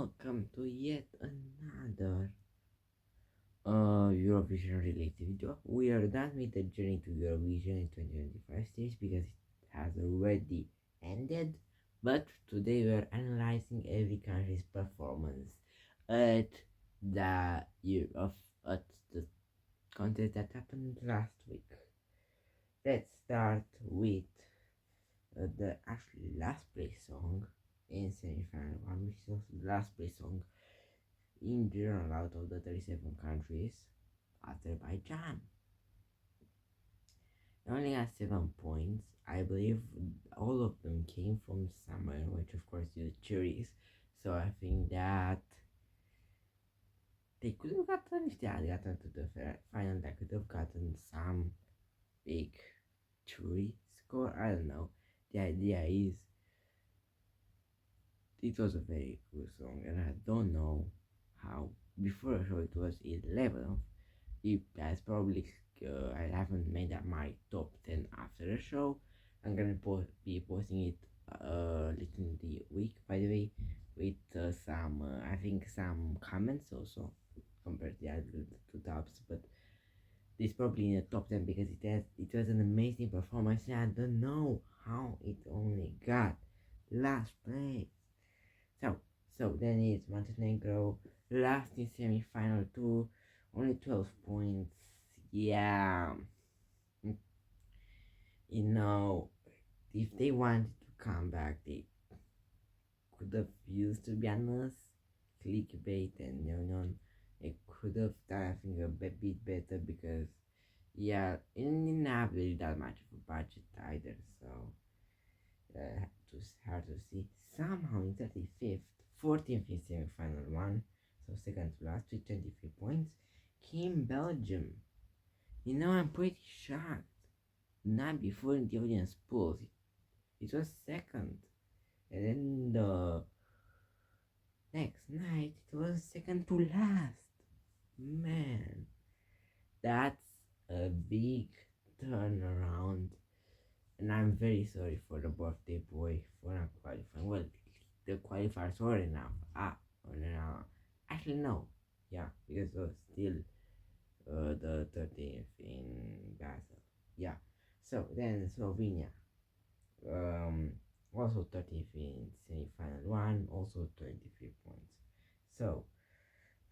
welcome to yet another Eurovision related video. We are done with the journey to Eurovision in 2025 stage because it has already ended. But today we are analyzing every country's performance at the year of at the contest that happened last week. Let's start with the actually last place song in semi-final one, which was the last place song in general out of the 37 countries. Azerbaijan only has 7 points. I believe all of them came from somewhere, which of course is juries. So I think that they could have gotten, if they had gotten to the final, they could have gotten some big jury score. I don't know. The idea is it was a very good song, and I don't know how. Before the show, it was 11th. You guys probably I haven't made up my top 10 after the show. I'm gonna be posting it later in the week, by the way, with some I think some comments also compared to the other two tops. But this probably in the top 10 because it was an amazing performance. And I don't know how it only got last place. So then it's Montenegro last in semi-final two, only 12 points. Yeah, you know, if they wanted to come back, they could have used, to be honest, clickbait and they could have done I think a bit better because yeah, it didn't have really that much of a budget either, so it was hard to see. Somehow in 35th, 14th in semi-final one, so second to last with 23 points, came Belgium. I'm pretty shocked. Not before in the audience polls, it was second, and then the next night it was second to last. Man, that's a big turnaround, and I'm very sorry for the birthday boy for not qualifying. Well, the qualifiers were enough. Or now, actually no, yeah, because it was still the 13th in Basel. Yeah, so then Slovenia, um, also 13th in semi-final one, also 23 points. So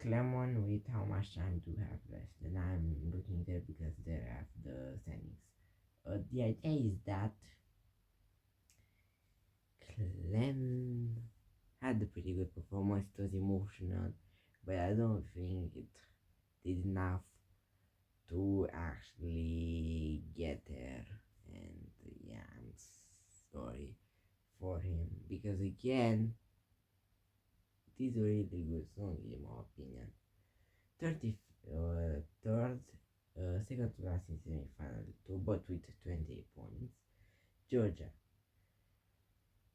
Clermont, with how much time do you have left? And I'm looking there because there I have the standings. The idea is that Clem had a pretty good performance. It was emotional, but I don't think it did enough to actually get there. And yeah, I'm sorry for him because again, it is a really good song in my opinion. 30, third, second to last in semi-final two, but with 28 points. Georgia.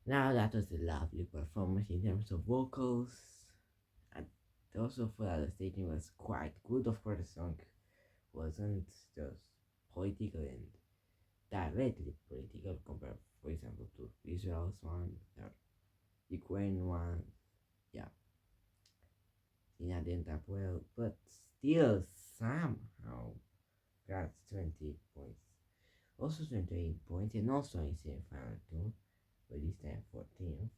Now that was a lovely performance in terms of vocals. And also for the staging was quite good. Of course, the song wasn't just political and directly political compared, for example, to Israel's one or Ukraine one. Yeah, Tina didn't tap well, but still somehow got 20 points. Also 28 points, and also in semi-final too, but this time 14th,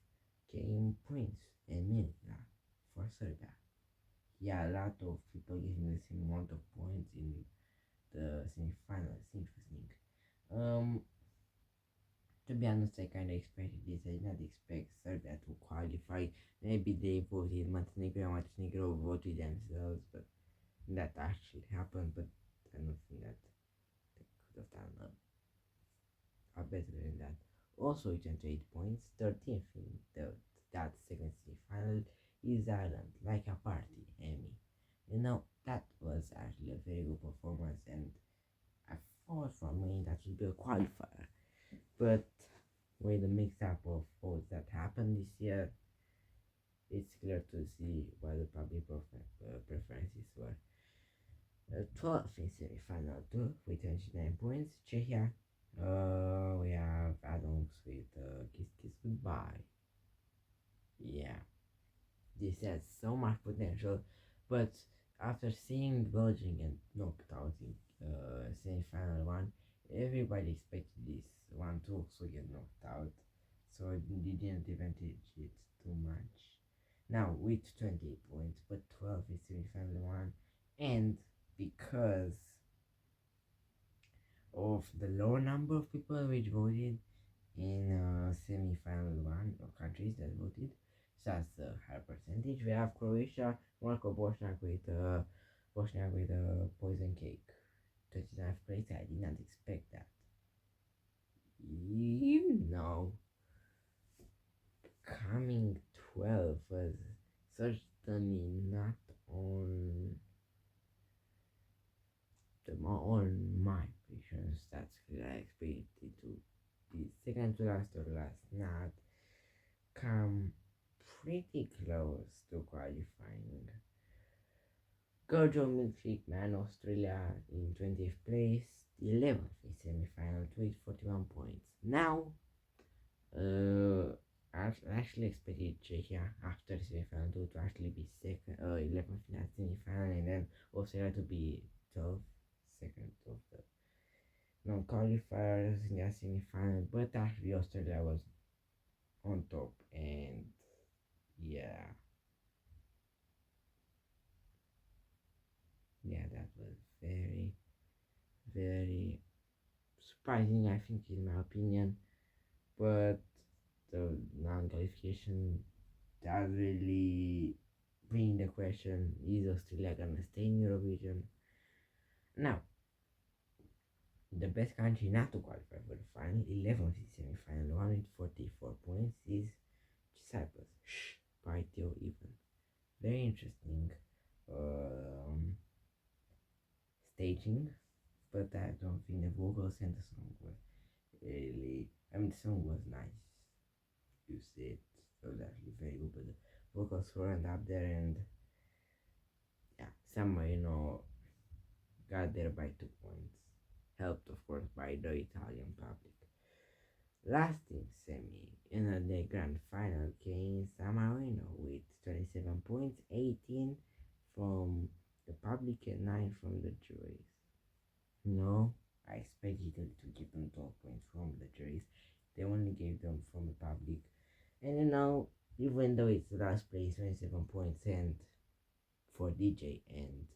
came Prince and Milka for Serbia. Yeah, a lot of people getting the same amount of points in the semi-final. It's interesting. Um, to be honest, I kind of expected this. I did not expect Serbia to qualify. Maybe they voted Montenegro and Montenegro voted themselves, but that actually happened. But I don't think that they could have done are better than that. Also, 28 points, 13th in that second semi-final is Ireland, like a party, Amy. That was actually a very good performance, and I thought for me that would be a qualifier. But with the mix up of votes that happened this year, it's clear to see what the public preferences were. 12th in semi-final 2 with 29 points, Czechia. We have add-ons with Kiss Kiss Goodbye. Yeah, this has so much potential, but after seeing Belgium get knocked out in semi-final one, everybody expected this one to also get knocked out, so it didn't advantage it too much. Now with 28 points, but 12 is semi-final one, and because of the low number of people which voted in semi-final one of countries that voted, so that's a high percentage. We have Croatia, Morocco, Bosnia with a poison cake, 29th place. I did not expect that. You know, coming 12 was certainly not on on my predictions. That's good. I expected it to be second to last or last, not come pretty close to qualifying. Gojo Milkshake Man Australia in 20th place, 11th in semi-final with 41 points. Now, I actually expected Czechia after semi-final to actually be second, 11th in that semi-final, and then Australia to be 12th, second of the non-qualifiers in that semi-final. But actually, Australia was on top, and yeah, that was very, very surprising, I think, in my opinion. But the non-qualification does really bring the question: is Australia gonna stay in Eurovision? Now, the best country not to qualify for the final, 11th in semi-final, 144 points, is Cyprus. Quite even. Very interesting um, staging, but I don't think the vocals and the song was really. I mean, the song was nice. You see it, it was actually very good, but the vocals weren't up there, and yeah, somehow got there by 2 points, helped of course by the Italian public. Last in semi in the grand final came San Marino with 27 points, 18 from the public and 9 from the juries. No, I expected them to give them 12 points from the juries. They only gave them from the public. And even though it's the last place, 27 points, and for DJ and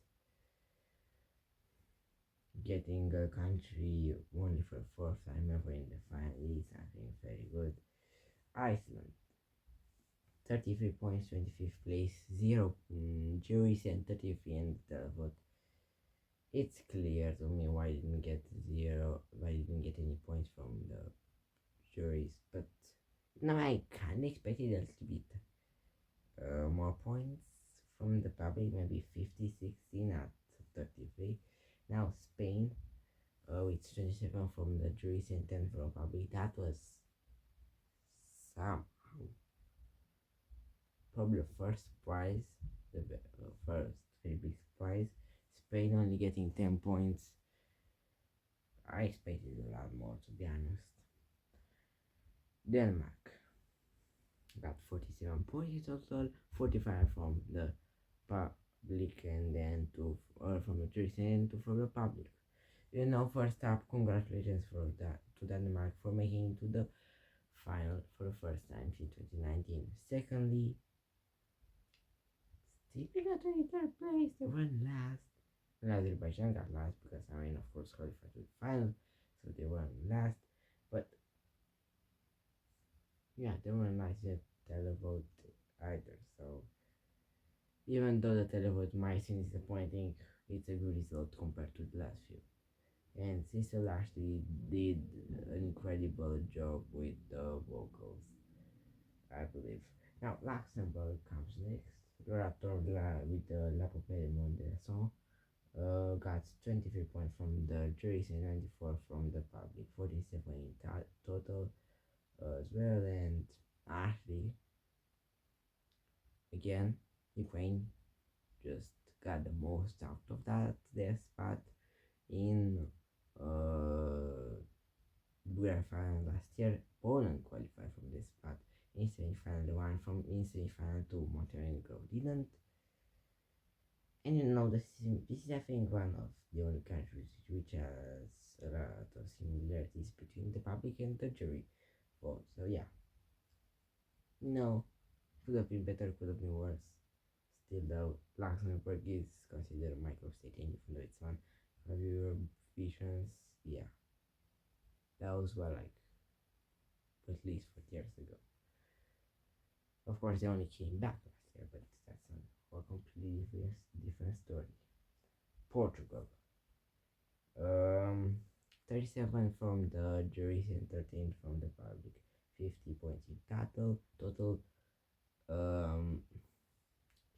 getting a country only for the fourth time ever in the final is something very good. Iceland, 33 points, 25th place, 0 juries and 33 in the vote. It's clear to me why I didn't get why I didn't get any points from the juries, but no, I kind of expected a little bit more points from the public, maybe 50, 60, not 33. Now Spain, it's 27 from the juries and 10 from the public. That was somehow probably the first prize, the first very big surprise. Spain only getting 10 points. I expected a lot more, to be honest. Denmark got 47 points in total, 45 from the public, and then 2 from the jury and 2 from the public. First up, congratulations to Denmark for making it to the final for the first time since 2019. Secondly, still got 23rd place, they weren't last. And Azerbaijan got last because of course qualified to the final, so they weren't last. But yeah, they weren't last yet televote either. So even though the televote might seem disappointing, it's a good result compared to the last few. And Cecil actually did an incredible job with the vocals, I believe. Now Luxembourg comes next. L'Orator with the La Poupée de Son got 23 points from the juries and 94 from the public, 47 in total as well. And actually, again, Ukraine just got the most out of their spot in Bulgaria final last year. Poland qualified from this spot, in semi-final, the one from in semi-final to Montenegro didn't. And this is I think one of the only countries which has a lot of similarities between the public and the jury vote. So yeah, no, could have been better, could have been worse. Still though, Luxembourg is considered a micro-state, and even though it's one of Eurovisions, yeah, those were like at least 4 years ago. Of course, they only came back last year, but that's a completely different story. Portugal. Um, 37 from the juries and 13 from the public. 50 points in total. Um,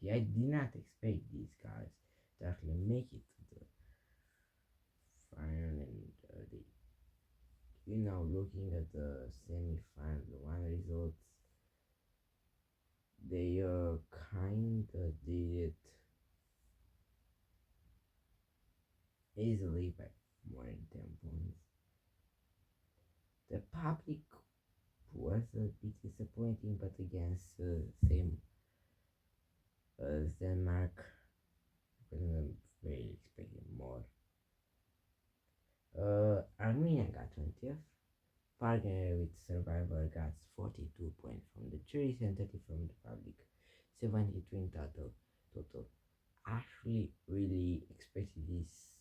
yeah, I did not expect these guys to actually make it to the final, and looking at the semi-final one results, they kinda did it easily by more than 10 points. The public was a bit disappointing, but against same as Denmark, I wasn't really expecting more. Armenia got 20th. Partner with Survivor got 42 points from the juries and 30 from the public. 72 in total. Actually, really expected this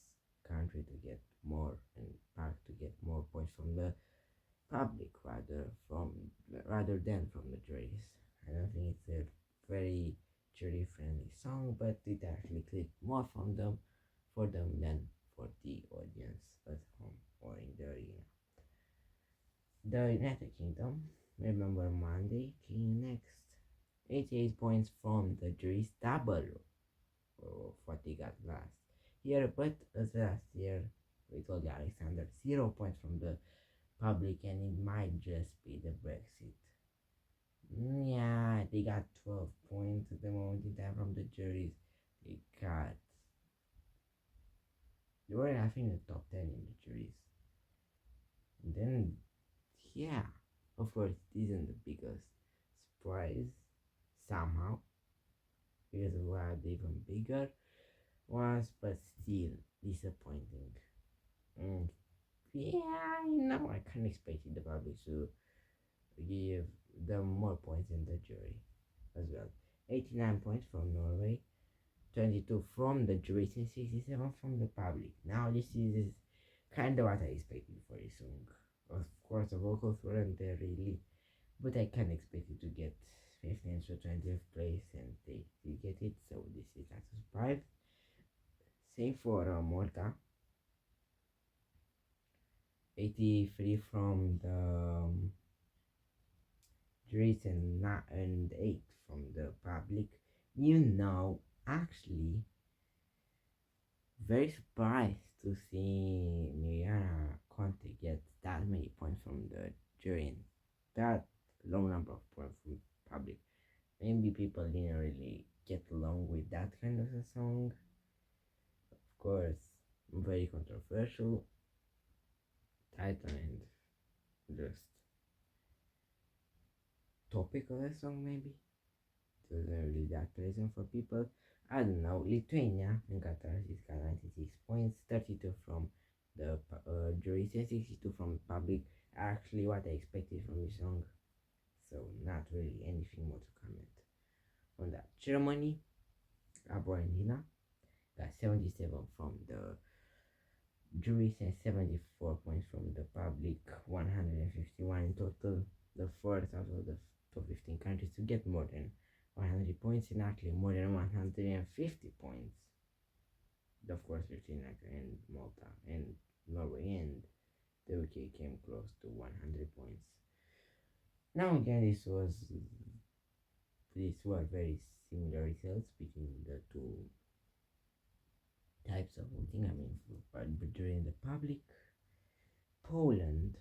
country to get more and Park to get more points from the public rather than from the juries. I don't think it's a very jury friendly song, but it actually clicked more from them for them than for the audience at home or in the arena. The United Kingdom, remember Monday, came next. 88 points from the jury's double of what they got last year, but as last year, we told Alexander, 0 points from the public, and it might just be the Brexit. Yeah, they got 12 points at the moment in time from the juries. They got. They were, I think, in the top 10 in the juries. And then, yeah, of course, it isn't the biggest surprise somehow because we had even bigger ones, but still disappointing. And yeah, I can't expect the public to give them more points than the jury as well. 89 points from Norway, 22 from the jury, and 67 from the public. Now, this is kind of what I expected for a song. Of course, the vocals weren't there really, but I can expect it to get 15th to 20th place, and they did get it, so this is not a surprise. Same for Malta, 83 from the juries and 8 from the public. Actually, very surprised to see Mariana Conte get that many points from the jury and that low number of points from public. Maybe people didn't really get along with that kind of a song. Of course, very controversial title and just topic of the song maybe. It wasn't really that pleasant for people. I don't know. Lithuania and Qatar is got 96 points, 32 from the jury, and 62 from public. Actually, what I expected from the song. So, not really anything more to comment on that. Germany, Argentina got 77 from the jury and 74 points from the public, 151 in total. The fourth out of the top 15 countries to get more than 100 points, and actually more than 150 points. Of course, Lithuania and Malta and Norway and the UK came close to 100 points. Now again, these were very similar results between the two types of voting. I mean, but during the public, Poland,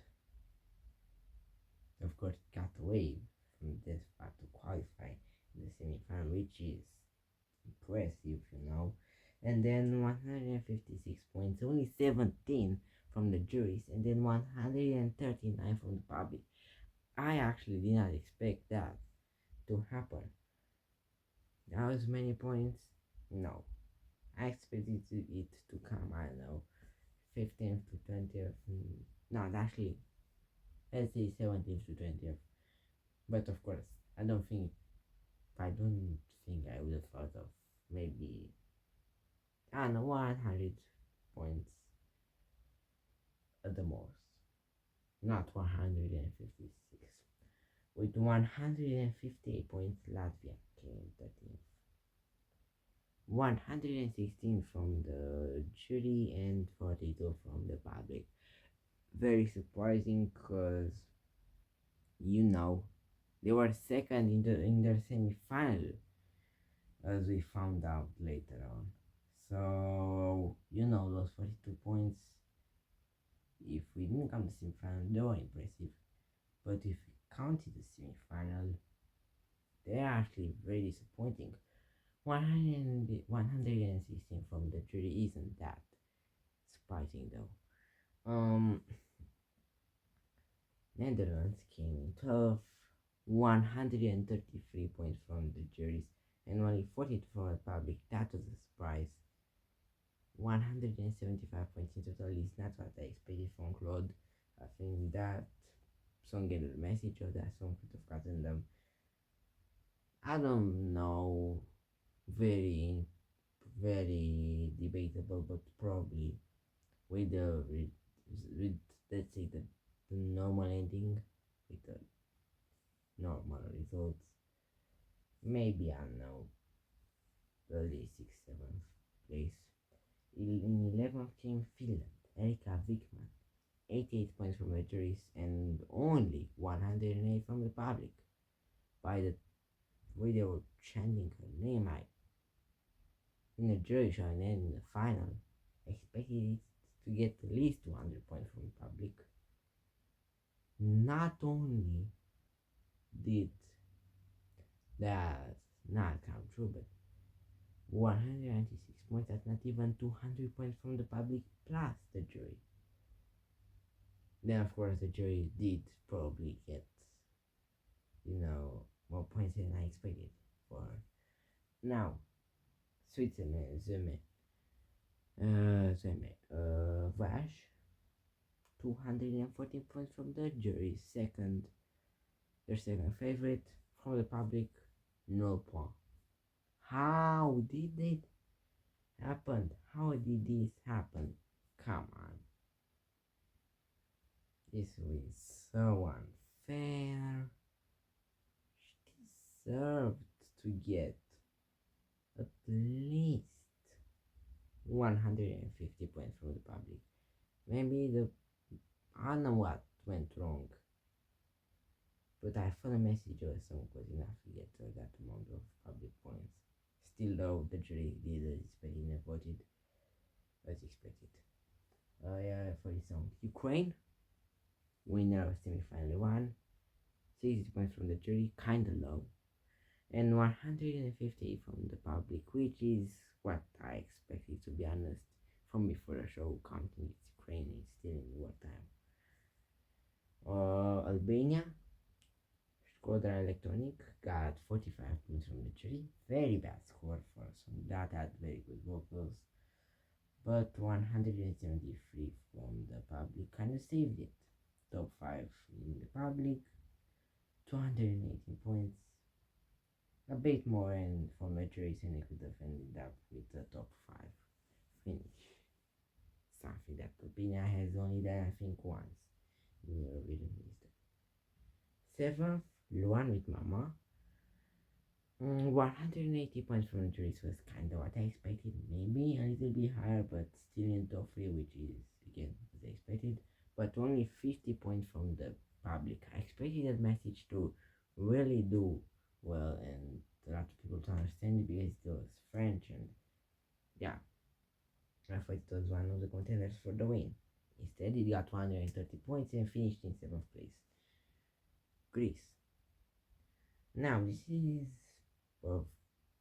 of course, got away from this part to qualify in the semi-final, which is impressive. And then 156 points, only 17 from the juries, and then 139 from the public. I actually did not expect that to happen. That was many points. No, I expected it to come. I don't know, 15th to 20th. Not actually. Let's say 17th to 20th. But of course, I don't think. I don't think I would have thought of maybe I don't know 100 points at the most. Not 156. With 158 points, Latvia came 13th. 116 from the jury and 42 from the public. Very surprising because you know they were second in their semi-final, as we found out later on. So you know those 42 points. If we didn't come to semi-final, they were impressive. But if we counted the semi-final, they're actually very disappointing. 116 from the jury isn't that surprising though. Netherlands came in 12th, 133 points from the juries, and only 42 from the public. That was a surprise. 175 points in total is not what I expected from Claude. I think that song and the message of that song could have gotten them. I don't know, very, very debatable, but probably with with let's say the normal ending, with the normal results. Maybe I don't know, early 6th, 7th place. In 11th came Finland, Erika Wickman, 88 points from the juries and only 108 from the public. By the way they were chanting her name, I in the jury show and then in the final, expected it to get at least 200 points from the public. Not only did that not come true, but 196 points, that's not even 200 points from the public plus the jury. Then, of course, the jury did probably get, more points than I expected for her. Now, Switzerland, Vash, 214 points from the jury, their second favorite. From the public, no point. How did it happen? How did this happen? Come on. This was so unfair. She deserved to get at least 150 points from the public. Maybe I don't know what went wrong, but I thought the message of the song was enough to get that amount of public points. Still, though, the jury did as expected and voted as expected. Yeah, for the song, Ukraine, winner of semi-final 1, 60 points from the jury, kinda low, and 150 from the public, which is what I expected, to be honest, from before the show, counting it's Ukraine is still in wartime. Albania, Skoda Electronic, got 45 points from the jury, very bad score for a song that had very good vocals, but 173 from the public kind of saved it. Top 5 in the public, 218 points, a bit more and for Mercury, and it could have ended up with the top 5 finish. Something that Albania has only done, I think, once in Eurovision history. 7th, Luan with Mama. 180 points from the juries was kind of what I expected. Maybe a little bit higher, but still in top 3, which is again as I expected. But only 50 points from the public. I expected that message to really do well and a lot of people to understand it because it was French, and yeah, I thought it was one of the contenders for the win. Instead, it got 130 points and finished in 7th place. Greece. Now, this is of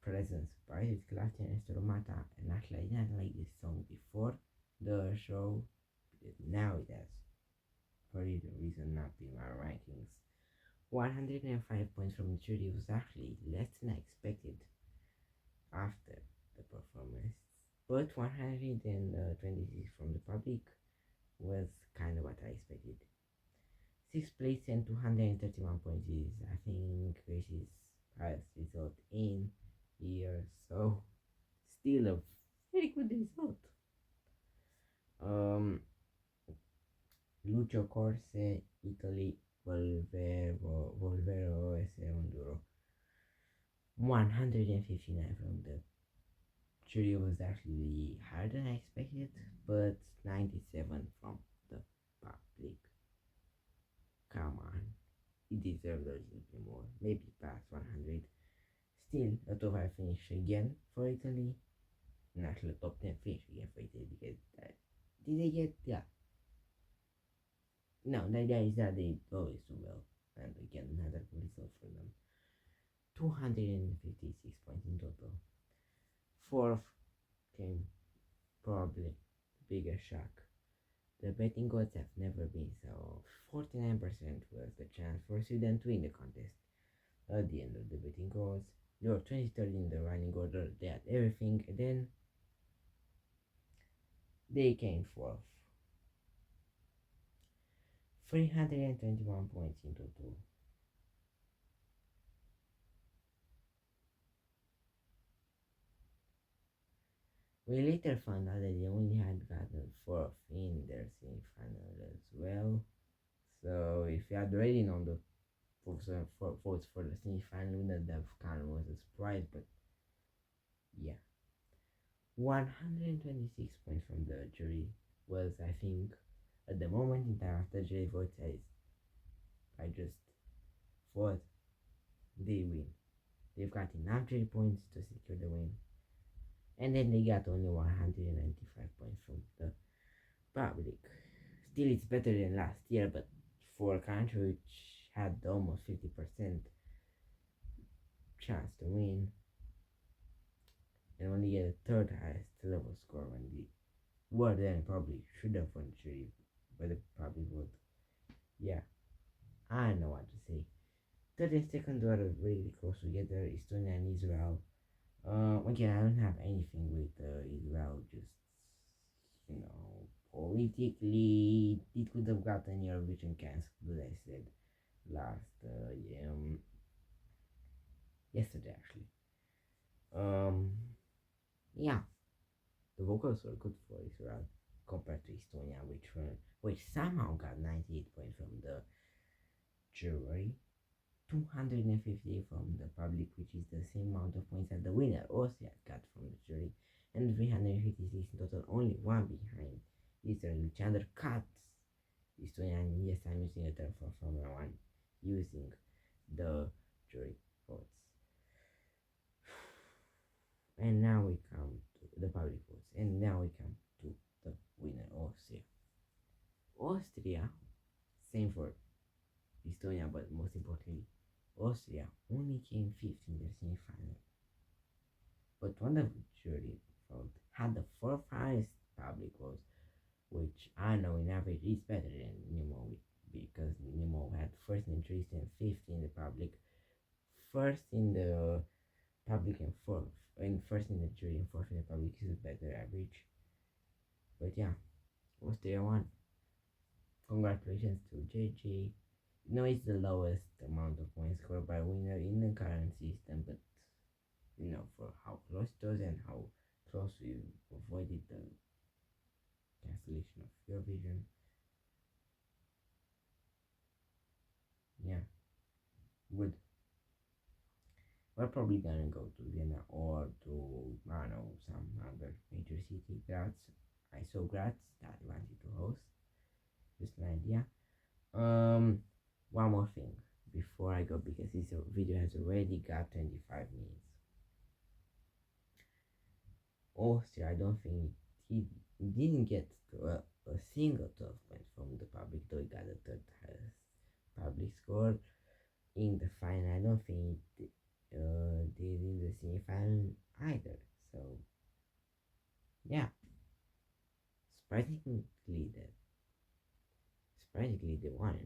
present surprise. It's Latin Estromata, and actually I didn't like this song before the show, now it has, for either reason, not in my rankings. 105 points from the jury was actually less than I expected after the performance, but 126 from the public was kind of what I expected. Sixth place and 231 points is, I think, which is highest result in here, so still a very good result. Um, Lucio Corse, Italy, Volvero S. Onduro. 159 from the jury was actually higher than I expected, but 97 from the public. Come on, he deserved a little bit more, maybe past 100. Still, a top 5 finish again for Italy. Not a top 10 finish again for Italy because did they get, yeah. No, the idea is that they always do well. And again, another good result for them. 256 points in total. Fourth came probably bigger shock. The betting odds have never been so. 49% was the chance for Sweden to win the contest. At the end of the betting odds, they were 23rd in the running order. They had everything, and then they came fourth. 321 points in total. We later found out that they only had gotten fourth in their semi-final as well. So if you had already known the votes for the semi-final, that kind of was a surprise. But yeah, 126 points from the jury was, I think, at the moment in time after jury votes, I just thought they win. They've got enough jury points to secure the win. And then they got only 195 points from the public. Still, it's better than last year, but for a country which had almost 50% chance to win and only get a third highest level score when the world then probably should have won the jury, but the public would. Yeah, I don't know what to say. Third and second were really close together, Estonia and Israel. Again, I don't have anything with Israel, just, politically, it could have gotten Eurovision cancelled, as I said last, yesterday actually. Um, yeah, the vocals were good for Israel compared to Estonia, which somehow got 98 points from the jury, 250 from the public, which is the same amount of points that the winner Austria got from the jury, and 356 in total, only one behind Israel, which undercuts Estonia. And yes, I'm using a term for Formula 1, using the jury votes. And now we come to the public votes, and now we come to the winner, Austria. Austria, same for Estonia, but most importantly, Austria only came fifth in the semi-final. But one of the jury vote had the fourth highest public votes, which I know in average is better than Nemo, because Nemo had first in the jury and fifth in the public, first in the public and fourth, and first in the jury and fourth in the public is a better average. But yeah, Austria won. Congratulations to JJ. No, it's the lowest amount of points scored by a winner in the current system, but for how close it was and how close we avoided the cancellation of Eurovision. Yeah, good. We're probably gonna go to Vienna or to, I don't know, some other major city. Graz. I saw Graz that I wanted to host. Just an idea. One more thing before I go, because this video has already got 25 minutes. Austria, I don't think he didn't get a single 12 points from the public, though he got a third highest public score in the final. I don't think they did in the semi-final either. So yeah, surprisingly they won.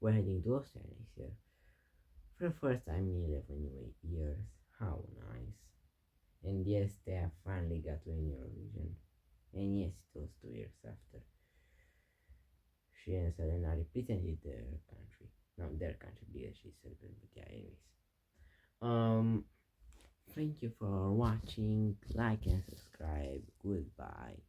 We're heading to Austria next year. for the first time in 11 years. How nice. And yes, they have finally got to win Eurovision. And yes, it was 2 years after she and Selena represented their country. Not their country because she's Serbian, but yeah, anyways. Um, thank you for watching. Like and subscribe. Goodbye.